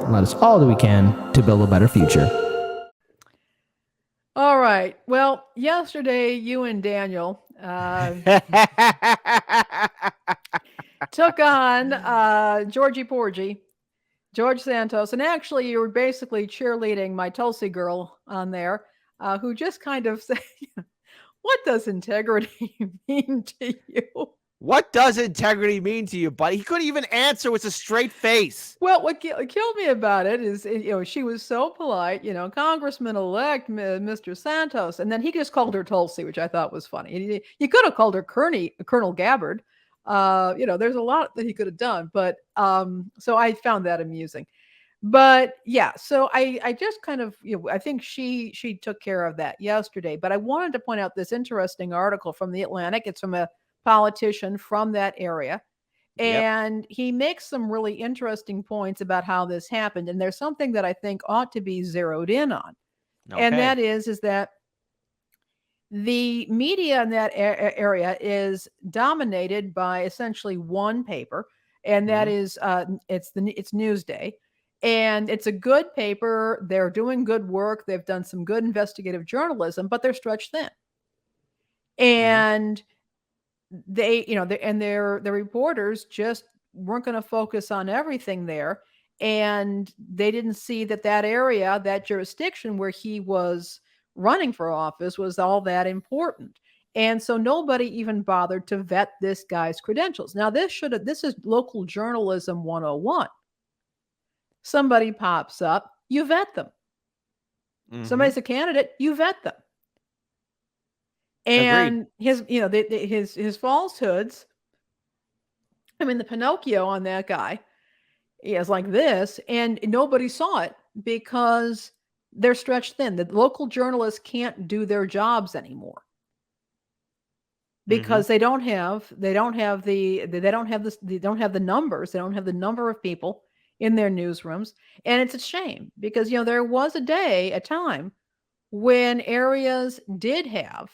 and let us all do we can to build a better future. All right. Well, yesterday you and Daniel took on Georgie Porgy, George Santos, and actually you were basically cheerleading my Tulsi girl on there, who just kind of said, "What does integrity mean to you?" What does integrity mean to you, buddy? He couldn't even answer with a straight face. Well, what killed me about it is, she was so polite, Congressman-Elect Mr. Santos, and then he just called her Tulsi, which I thought was funny. You could have called her Colonel Gabbard. There's a lot that he could have done, but so I found that amusing. But yeah, so I just kind of, I think she took care of that yesterday. But I wanted to point out this interesting article from the Atlantic. It's from a politician from that area. Yep. And he makes some really interesting points about how this happened. And there's something that I think ought to be zeroed in on. Okay. And that is that the media in that area is dominated by essentially one paper, and that is it's Newsday. And it's a good paper. They're doing good work. They've done some good investigative journalism, but they're stretched thin. And their reporters just weren't going to focus on everything there, and they didn't see that area, that jurisdiction where he was running for office, was all that important. And so nobody even bothered to vet this guy's credentials. Now this is local journalism 101. Somebody pops up, you vet them. Somebody's a candidate, you vet them. And his falsehoods, I mean, the Pinocchio on that guy is like this, and nobody saw it because they're stretched thin. The local journalists can't do their jobs anymore because they don't have the numbers. They don't have the number of people in their newsrooms, and it's a shame because there was a time when areas did have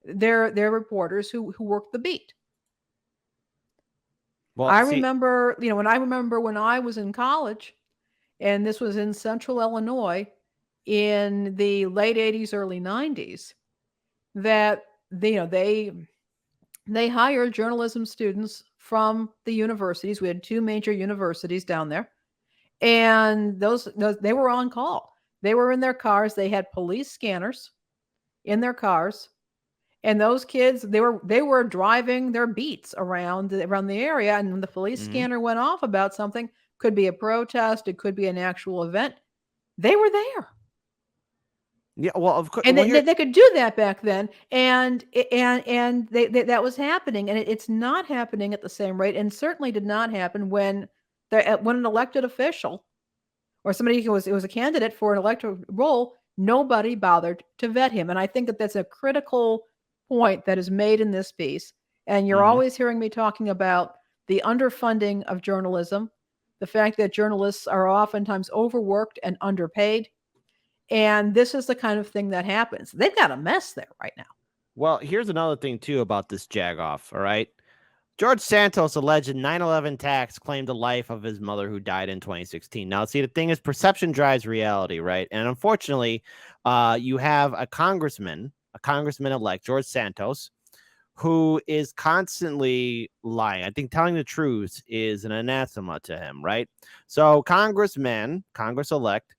their reporters who worked the beat. Well, I remember when I was in college, and this was in Central Illinois in the late 80s, early 90s, that they hired journalism students from the universities. We had two major universities down there, and those they were on call. They were in their cars. They had police scanners in their cars. And those kids, they were driving their beats around the area, and when the police scanner went off about something, could be a protest, it could be an actual event, they were there. Yeah, well, of course, and they could do that back then, and that was happening, and it's not happening at the same rate, and certainly did not happen when an elected official or somebody who was a candidate for an elected role, nobody bothered to vet him. And I think that that's a critical point that is made in this piece. And you're always hearing me talking about the underfunding of journalism, the fact that journalists are oftentimes overworked and underpaid. And this is the kind of thing that happens. They've got a mess there right now. Well, here's another thing, too, about this jagoff, all right? George Santos' alleged 9/11 attacks claimed the life of his mother who died in 2016. Now, see, the thing is, perception drives reality, right? And unfortunately, you have a Congressman-Elect, George Santos, who is constantly lying. I think telling the truth is an anathema to him, right? So Congress-Elect,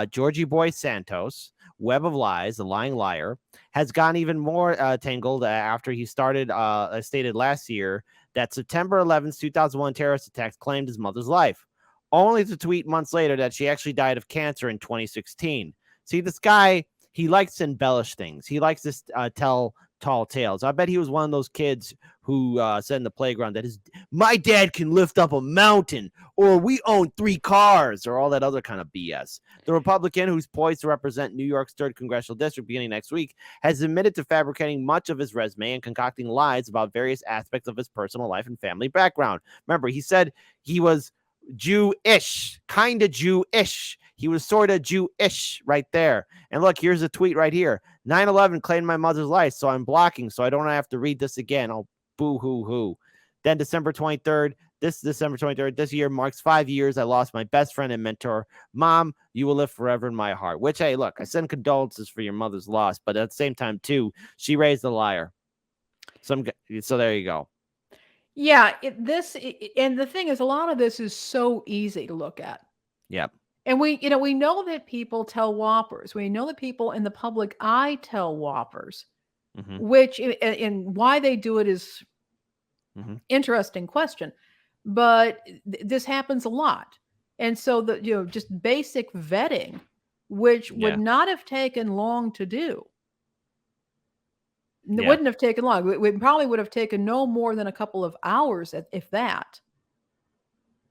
Georgie Boy Santos, web of lies, the lying liar, has gotten even more tangled after he stated last year that September 11th, 2001 terrorist attacks claimed his mother's life, only to tweet months later that she actually died of cancer in 2016. See, this guy, he likes to embellish things. He likes to tell tall tales. I bet he was one of those kids who said in the playground that my dad can lift up a mountain, or we own 3 cars, or all that other kind of BS. The Republican, who's poised to represent New York's 3rd congressional district beginning next week, has admitted to fabricating much of his resume and concocting lies about various aspects of his personal life and family background. Remember, he said he was Jewish, kind of Jewish. He was sort of Jewish right there. And look, here's a tweet right here. 9/11 claimed my mother's life, so I'm blocking so I don't have to read this again. Oh, boo-hoo-hoo. Then December 23rd, This December 23rd, this year marks 5 years. I lost my best friend and mentor. Mom, you will live forever in my heart. Which, hey, look, I send condolences for your mother's loss, but at the same time, too, she raised a liar. So there you go. Yeah, and the thing is, a lot of this is so easy to look at. Yep. And we know that people tell whoppers. We know that people in the public eye tell whoppers, which and why they do it is interesting question. But this happens a lot. And so just basic vetting, which would not have taken long to do. It wouldn't have taken long. We probably would have taken no more than a couple of hours, if that,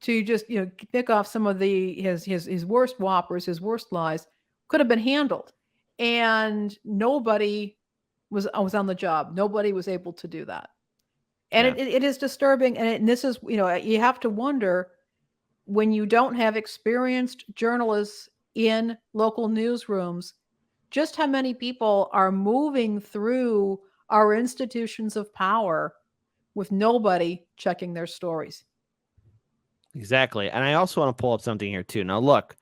to just pick off some of his worst whoppers, his worst lies. Could have been handled, and nobody was on the job. Nobody was able to do that, and it is disturbing. And this is you have to wonder, when you don't have experienced journalists in local newsrooms, just how many people are moving through our institutions of power with nobody checking their stories. Exactly. And I also want to pull up something here too. Now, look,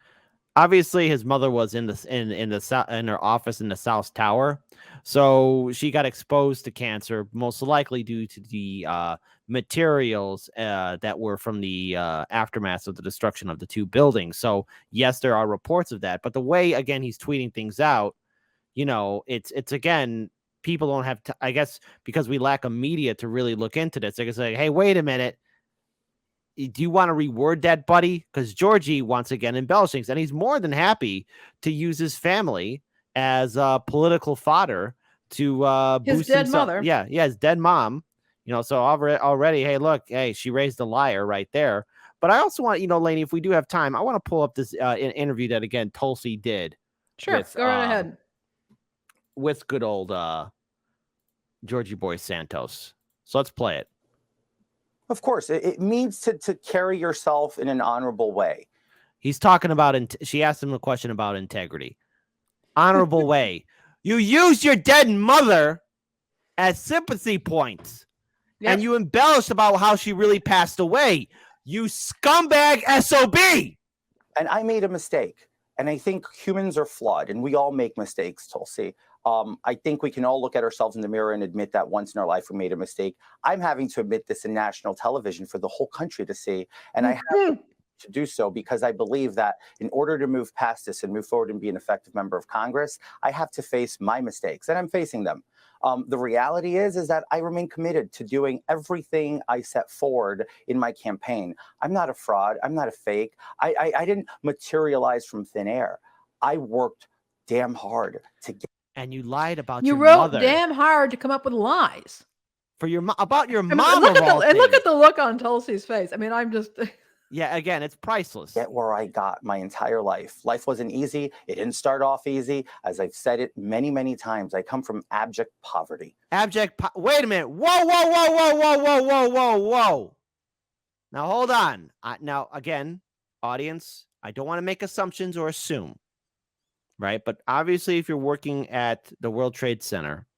obviously his mother was in her office in the South Tower. So she got exposed to cancer, most likely due to the materials that were from the aftermath of the destruction of the two buildings. So yes, there are reports of that. But the way, again, he's tweeting things out, it's again, people don't have I guess because we lack a media to really look into this. They can say, hey, wait a minute. Do you want to reword that, buddy? Because Georgie, once again, embellishes things, and he's more than happy to use his family as political fodder to his boost dead himself. mother. Yeah, his dead mom. So already, hey, look, hey, she raised a liar right there. But I also want, Lainey, if we do have time, I want to pull up this interview that, again, Tulsi did. Sure, go right ahead. With good old Georgie Boy Santos. So let's play it. Of course, it means to carry yourself in an honorable way. He's talking about, she asked him a question about integrity. Honorable way. You use your dead mother as sympathy points. Yep. And you embellished about how she really passed away. You scumbag SOB. And I made a mistake. And I think humans are flawed, and we all make mistakes, Tulsi. I think we can all look at ourselves in the mirror and admit that once in our life we made a mistake. I'm having to admit this in national television for the whole country to see. And I have to do so because I believe that in order to move past this and move forward and be an effective member of Congress, I have to face my mistakes, and I'm facing them. The reality is that I remain committed to doing everything I set forward in my campaign. I'm not a fraud. I'm not a fake. I didn't materialize from thin air. I worked damn hard to get. And you lied about your mother. You wrote damn hard to come up with lies. For about your mom. Look at the look on Tulsi's face. I mean, I'm just... Yeah, again, it's priceless. Get where I got my entire life. Life wasn't easy. It didn't start off easy. As I've said it many, many times, I come from abject poverty. Wait a minute. Whoa. Now, hold on. Now, again, audience, I don't want to make assumptions or assume, right? But obviously, if you're working at the World Trade Center,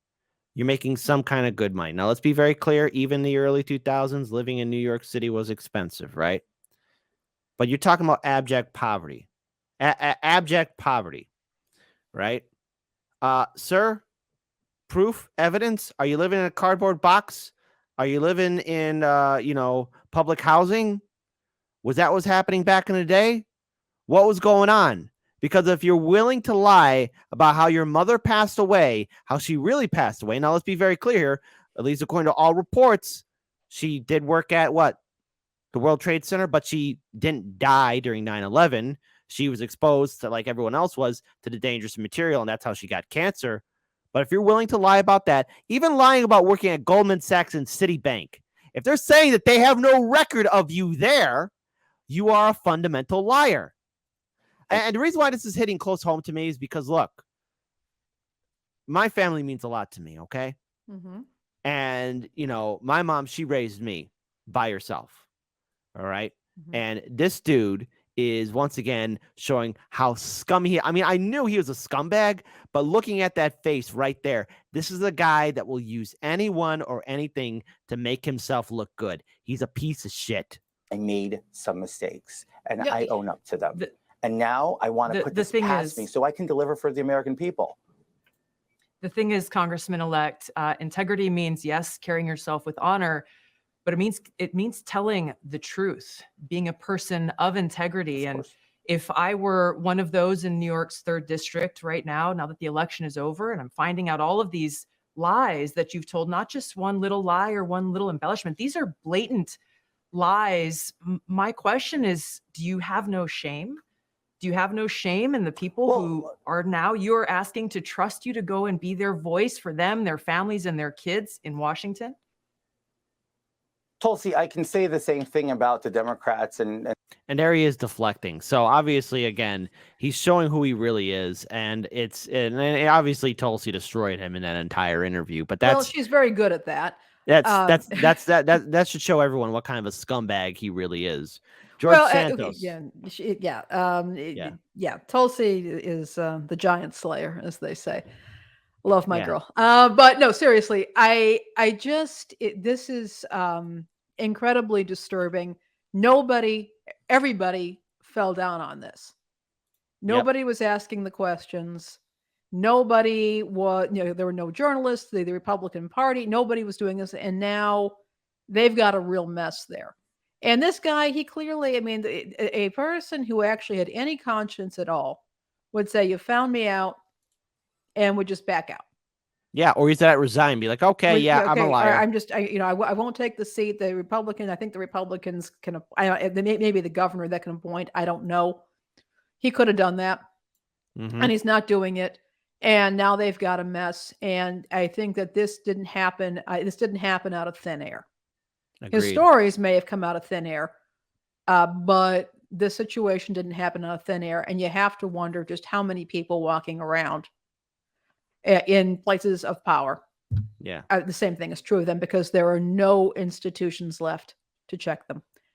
you're making some kind of good money. Now, let's be very clear. Even in the early 2000s, living in New York City was expensive, right? But you're talking about abject poverty. Abject poverty, right? Sir, proof, evidence? Are you living in a cardboard box? Are you living in, public housing? Was that what's happening back in the day? What was going on? Because if you're willing to lie about how your mother passed away, how she really passed away, now let's be very clear here, at least according to all reports, she did work at what? The World Trade Center, but she didn't die during 9/11. She was exposed to, like everyone else was, to the dangerous material, and that's how she got cancer. But if you're willing to lie about that, even lying about working at Goldman Sachs and Citibank, if they're saying that they have no record of you there, you are a fundamental liar. And the reason why this is hitting close home to me is because, look, my family means a lot to me, okay? Mm-hmm. And, my mom, she raised me by herself. All right. Mm-hmm. And this dude is once again showing how scummy I knew he was a scumbag, but looking at that face right there, this is a guy that will use anyone or anything to make himself look good. He's a piece of shit. I made some mistakes, and Yeah, I own up to them. The- And now I want to put the this thing past me is- so I can deliver for the American people. The thing is, Congressman-Elect, integrity means, yes, carrying yourself with honor, but it means telling the truth, being a person of integrity. Of And course. if I were one of those in New York's 3rd district right now that the election is over, and I'm finding out all of these lies that you've told, not just one little lie or one little embellishment, these are blatant lies. My question is, do you have no shame? Do you have no shame in the people who are now you're asking to trust you to go and be their voice for them, their families, and their kids in Washington? Tulsi, I can say the same thing about the Democrats and And there he is deflecting. So obviously, again, he's showing who he really is, and obviously Tulsi destroyed him in that entire interview. But well, that's she's very good at that. that should show everyone what kind of a scumbag he really is. George Santos. Tulsi is the giant slayer, as they say. Love my Yeah. girl. But no, seriously, this is incredibly disturbing. Everybody fell down on this. Nobody was asking the questions. Nobody was, there were no journalists, the Republican Party, nobody was doing this. And now they've got a real mess there. And this guy, he clearly, a person who actually had any conscience at all would say, you found me out, and would just back out. Yeah, or he's that resign, be like, okay, I'm a liar. I won't take the seat. I think the Republicans can, maybe the governor that can appoint. I don't know. He could have done that, and he's not doing it. And now they've got a mess. And I think that this didn't happen. This didn't happen out of thin air. Agreed. His stories may have come out of thin air, but the situation didn't happen out of thin air. And you have to wonder just how many people walking around in places of power. Yeah. The same thing is true of them, because there are no institutions left to check them.